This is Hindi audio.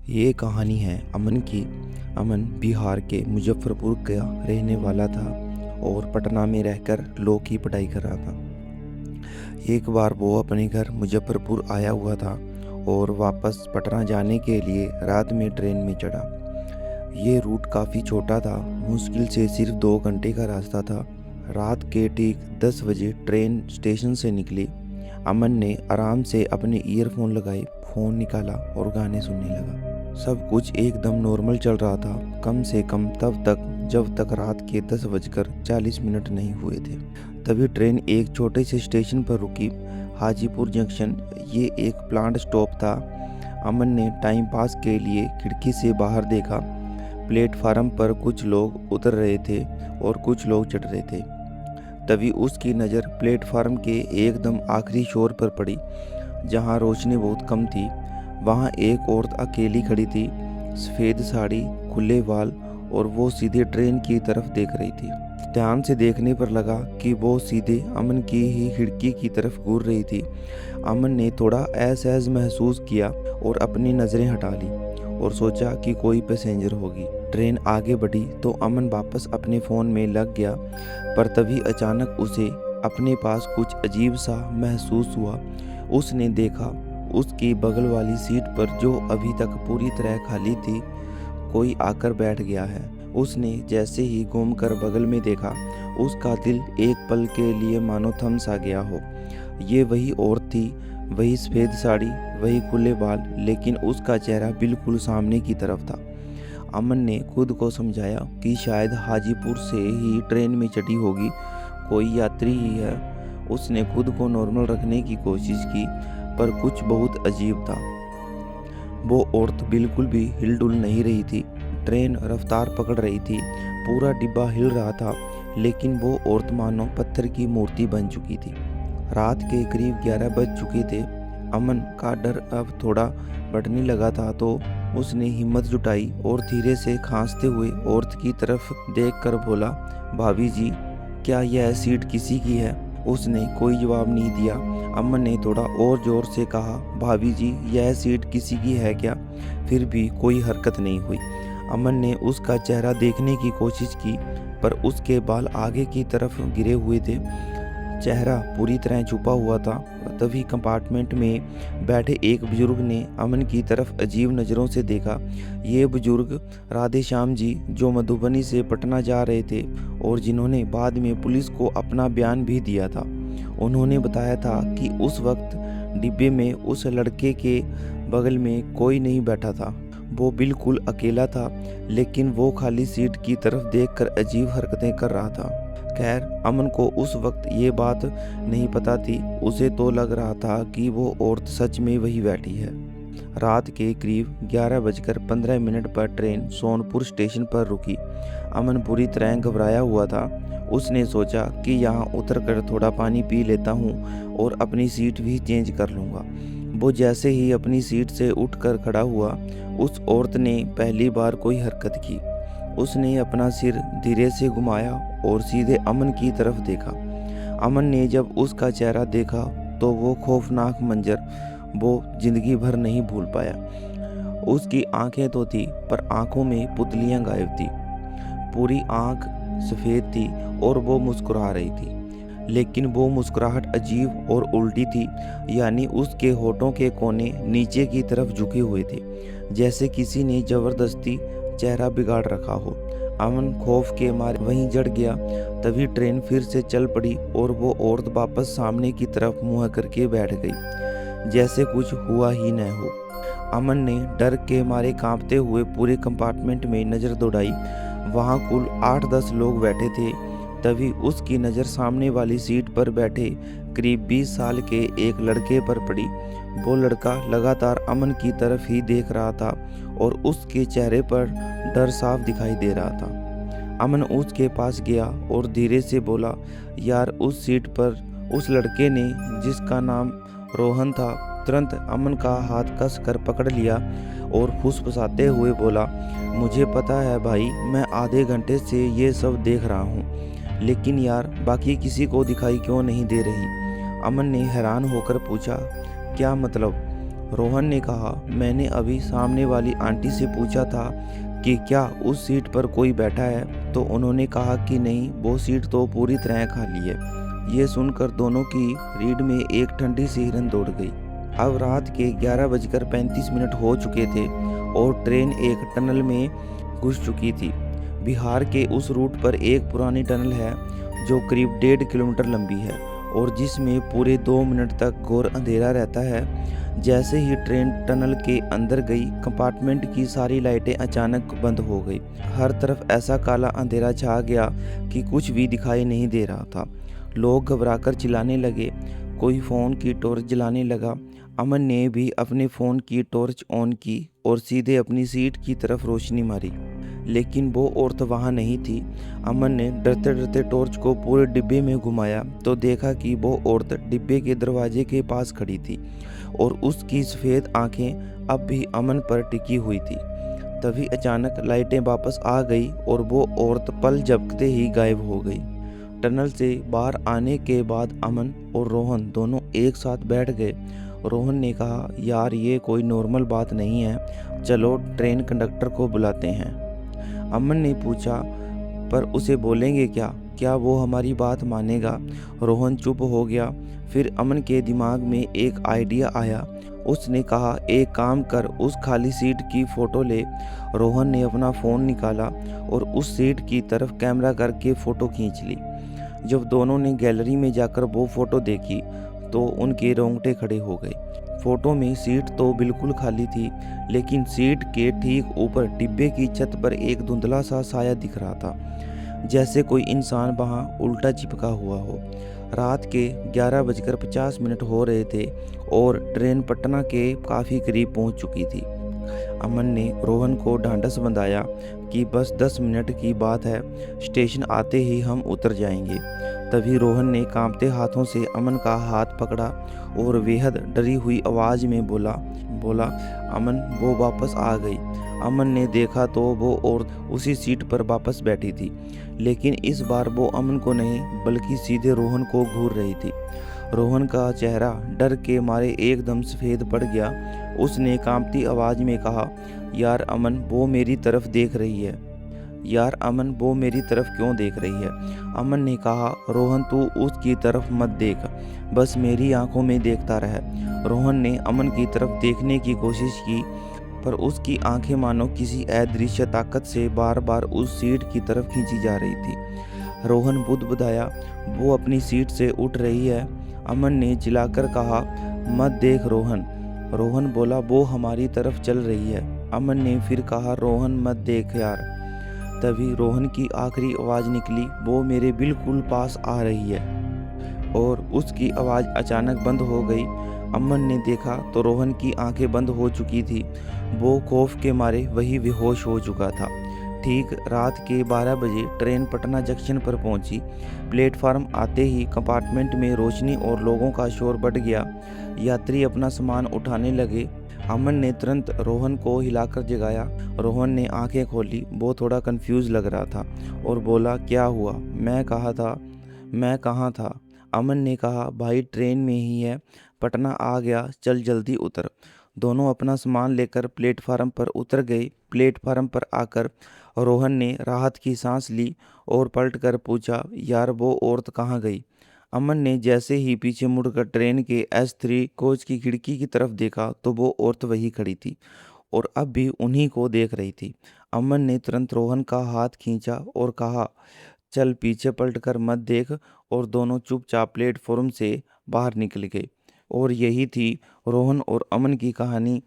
ये कहानी है अमन की। अमन बिहार के मुजफ्फरपुर का रहने वाला था और पटना में रहकर लॉ की पढ़ाई कर रहा था। एक बार वो अपने घर मुजफ्फरपुर आया हुआ था और वापस पटना जाने के लिए रात में ट्रेन में चढ़ा। ये रूट काफ़ी छोटा था, मुश्किल से सिर्फ 2 घंटे का रास्ता था। रात के ठीक 10 बजे ट्रेन स्टेशन से निकली। अमन ने आराम से अपने ईयरफोन लगाए, फ़ोन निकाला और गाने सुनने लगा। सब कुछ एकदम नॉर्मल चल रहा था, कम से कम तब तक जब तक रात के 10:40 नहीं हुए थे। तभी ट्रेन एक छोटे से स्टेशन पर रुकी, हाजीपुर जंक्शन। ये एक प्लांट स्टॉप था। अमन ने टाइम पास के लिए खिड़की से बाहर देखा। प्लेटफार्म पर कुछ लोग उतर रहे थे और कुछ लोग चढ़ रहे थे। तभी उसकी नज़र प्लेटफार्म के एकदम आखिरी छोर पर पड़ी, जहां रोशनी बहुत कम थी। वहां एक औरत अकेली खड़ी थी, सफ़ेद साड़ी, खुले बाल, और वो सीधे ट्रेन की तरफ देख रही थी। ध्यान से देखने पर लगा कि वो सीधे अमन की ही खिड़की की तरफ घूर रही थी। अमन ने थोड़ा असहज महसूस किया और अपनी नज़रें हटा ली और सोचा कि कोई पैसेंजर होगी। ट्रेन आगे बढ़ी तो अमन वापस अपने फ़ोन में लग गया, पर तभी अचानक उसे अपने पास कुछ अजीब सा महसूस हुआ। उसने देखा उसकी बगल वाली सीट पर, जो अभी तक पूरी तरह खाली थी, कोई आकर बैठ गया है। उसने जैसे ही घूमकर बगल में देखा, उसका दिल एक पल के लिए मानो थम सा गया हो। ये वही औरत थी, वही सफ़ेद साड़ी, वही खुले बाल, लेकिन उसका चेहरा बिल्कुल सामने की तरफ था। अमन ने खुद को समझाया कि शायद हाजीपुर से ही ट्रेन में चढ़ी होगी, कोई यात्री ही है। उसने खुद को नॉर्मल रखने की कोशिश की, पर कुछ बहुत अजीब था। वो औरत बिल्कुल भी हिलडुल नहीं रही थी। ट्रेन रफ्तार पकड़ रही थी, पूरा डिब्बा हिल रहा था, लेकिन वो औरत मानो पत्थर की मूर्ति बन चुकी थी। रात के करीब 11 बज चुके थे। अमन का डर अब थोड़ा बढ़ने लगा था, तो उसने हिम्मत जुटाई और धीरे से खांसते हुए औरत की तरफ देखकर बोला, भाभी जी, क्या यह सीट किसी की है? उसने कोई जवाब नहीं दिया। अमन ने थोड़ा और ज़ोर से कहा, भाभी जी, यह सीट किसी की है क्या? फिर भी कोई हरकत नहीं हुई। अमन ने उसका चेहरा देखने की कोशिश की, पर उसके बाल आगे की तरफ गिरे हुए थे, चेहरा पूरी तरह छुपा हुआ था। तभी कंपार्टमेंट में बैठे एक बुजुर्ग ने अमन की तरफ अजीब नज़रों से देखा। ये बुजुर्ग राधे श्याम जी, जो मधुबनी से पटना जा रहे थे और जिन्होंने बाद में पुलिस को अपना बयान भी दिया था। उन्होंने बताया था कि उस वक्त डिब्बे में उस लड़के के बगल में कोई नहीं बैठा था। वो बिल्कुल अकेला था, लेकिन वो खाली सीट की तरफ देखकर अजीब हरकतें कर रहा था। खैर, अमन को उस वक्त ये बात नहीं पता थी। उसे तो लग रहा था कि वो औरत सच में वही बैठी है। रात के करीब 11:15 पर ट्रेन सोनपुर स्टेशन पर रुकी। अमन पूरी तरह घबराया हुआ था। उसने सोचा कि यहाँ उतरकर थोड़ा पानी पी लेता हूँ और अपनी सीट भी चेंज कर लूँगा। वो जैसे ही अपनी सीट से उठकर खड़ा हुआ, उस औरत ने पहली बार कोई हरकत की। उसने अपना सिर धीरे से घुमाया और सीधे अमन की तरफ देखा। अमन ने जब उसका चेहरा देखा तो वो खौफनाक मंजर वो जिंदगी भर नहीं भूल पाया। उसकी आंखें तो थी, पर आंखों में पुतलियां गायब थी। पूरी आंख सफ़ेद थी और वो मुस्कुरा रही थी, लेकिन वो मुस्कुराहट अजीब और उल्टी थी, यानी उसके होठों के कोने नीचे की तरफ झुके हुए थे, जैसे किसी ने ज़बरदस्ती चेहरा बिगाड़ रखा हो। अमन खौफ के मारे वहीं जड़ गया। तभी ट्रेन फिर से चल पड़ी और वो औरत वापस सामने की तरफ मुँह करके बैठ गई, जैसे कुछ हुआ ही न हो। अमन ने डर के मारे कांपते हुए पूरे कंपार्टमेंट में नज़र दौड़ाई। वहाँ कुल 8-10 लोग बैठे थे। तभी उसकी नज़र सामने वाली सीट पर बैठे करीब 20 साल के एक लड़के पर पड़ी। वो लड़का लगातार अमन की तरफ ही देख रहा था और उसके चेहरे पर डर साफ दिखाई दे रहा था। अमन उसके पास गया और धीरे से बोला, यार, उस सीट पर उस लड़के ने, जिसका नाम रोहन था, तुरंत अमन का हाथ कस कर पकड़ लिया और फुसफुसाते हुए बोला, मुझे पता है भाई, मैं आधे घंटे से ये सब देख रहा हूँ, लेकिन यार, बाकी किसी को दिखाई क्यों नहीं दे रही? अमन ने हैरान होकर पूछा, क्या मतलब? रोहन ने कहा, मैंने अभी सामने वाली आंटी से पूछा था कि क्या उस सीट पर कोई बैठा है, तो उन्होंने कहा कि नहीं, वो सीट तो पूरी तरह खाली है। ये सुनकर दोनों की रीढ़ में एक ठंडी सी हिरन दौड़ गई। अब रात के 11:35 हो चुके थे और ट्रेन एक टनल में घुस चुकी थी। बिहार के उस रूट पर एक पुरानी टनल है जो करीब 1.5 किलोमीटर लंबी है और जिसमें पूरे 2 मिनट तक घोर अंधेरा रहता है। जैसे ही ट्रेन टनल के अंदर गई, कंपार्टमेंट की सारी लाइटें अचानक बंद हो गई। हर तरफ ऐसा काला अंधेरा छा गया कि कुछ भी दिखाई नहीं दे रहा था। लोग घबराकर चिल्लाने लगे, कोई फ़ोन की टॉर्च जलाने लगा। अमन ने भी अपने फ़ोन की टॉर्च ऑन की और सीधे अपनी सीट की तरफ रोशनी मारी, लेकिन वो औरत वहाँ नहीं थी। अमन ने डरते डरते टॉर्च को पूरे डिब्बे में घुमाया तो देखा कि वो औरत डिब्बे के दरवाजे के पास खड़ी थी और उसकी सफ़ेद आंखें अब भी अमन पर टिकी हुई थी। तभी अचानक लाइटें वापस आ गई और वो औरत पल झपकते ही गायब हो गई। टनल से बाहर आने के बाद अमन और रोहन दोनों एक साथ बैठ गए। रोहन ने कहा, यार ये कोई नॉर्मल बात नहीं है, चलो ट्रेन कंडक्टर को बुलाते हैं। अमन ने पूछा, पर उसे बोलेंगे क्या? क्या वो हमारी बात मानेगा? रोहन चुप हो गया। फिर अमन के दिमाग में एक आइडिया आया। उसने कहा, एक काम कर, उस खाली सीट की फ़ोटो ले। रोहन ने अपना फ़ोन निकाला और उस सीट की तरफ कैमरा करके फ़ोटो खींच ली। जब दोनों ने गैलरी में जाकर वो फ़ोटो देखी तो उनके रोंगटे खड़े हो गए। फ़ोटो में सीट तो बिल्कुल खाली थी, लेकिन सीट के ठीक ऊपर डिब्बे की छत पर एक धुंधला सा साया दिख रहा था, जैसे कोई इंसान वहाँ उल्टा चिपका हुआ हो। रात के 11:50 हो रहे थे और ट्रेन पटना के काफ़ी करीब पहुँच चुकी थी। अमन ने रोहन को ढांढस बंधाया कि बस 10 मिनट की बात है, स्टेशन आते ही हम उतर जाएंगे। तभी रोहन ने कांपते हाथों से अमन का हाथ पकड़ा और बेहद डरी हुई आवाज़ में बोला, अमन, वो वापस आ गई। अमन ने देखा तो वो औरत उसी सीट पर वापस बैठी थी, लेकिन इस बार वो अमन को नहीं बल्कि सीधे रोहन को घूर रही थी। रोहन का चेहरा डर के मारे एकदम सफ़ेद पड़ गया। उसने कांपती आवाज़ में कहा, यार अमन, वो मेरी तरफ देख रही है। यार अमन, वो मेरी तरफ क्यों देख रही है? अमन ने कहा, रोहन, तू उसकी तरफ मत देख, बस मेरी आंखों में देखता रह। रोहन ने अमन की तरफ देखने की कोशिश की, पर उसकी आंखें मानो किसी अदृश्य ताकत से बार बार उस सीट की तरफ खींची जा रही थी। रोहन बुदबुदाया, वो अपनी सीट से उठ रही है। अमन ने चिल्लाकर कहा, मत देख रोहन। रोहन बोला, वो हमारी तरफ चल रही है। अमन ने फिर कहा, रोहन मत देख यार। तभी रोहन की आखिरी आवाज़ निकली, वो मेरे बिल्कुल पास आ रही है। और उसकी आवाज़ अचानक बंद हो गई। अमन ने देखा तो रोहन की आंखें बंद हो चुकी थी। वो खौफ के मारे वही बेहोश हो चुका था। ठीक रात के 12 बजे ट्रेन पटना जंक्शन पर पहुंची। प्लेटफार्म आते ही कंपार्टमेंट में रोशनी और लोगों का शोर बढ़ गया। यात्री अपना सामान उठाने लगे। अमन ने तुरंत रोहन को हिलाकर जगाया। रोहन ने आंखें खोली। वो थोड़ा कंफ्यूज लग रहा था और बोला, क्या हुआ? मैं कहाँ था? अमन ने कहा, भाई ट्रेन में ही है, पटना आ गया, चल जल्दी उतर। दोनों अपना सामान लेकर प्लेटफार्म पर उतर गए। प्लेटफार्म पर आकर रोहन ने राहत की सांस ली और पलटकर पूछा, यार वो औरत कहाँ गई? अमन ने जैसे ही पीछे मुड़कर ट्रेन के S3 कोच की खिड़की की तरफ देखा तो वो औरत वही खड़ी थी और अब भी उन्हीं को देख रही थी। अमन ने तुरंत रोहन का हाथ खींचा और कहा, चल पीछे पलटकर मत देख, और दोनों चुपचाप प्लेटफॉर्म से बाहर निकल गए। और यही थी रोहन और अमन की कहानी।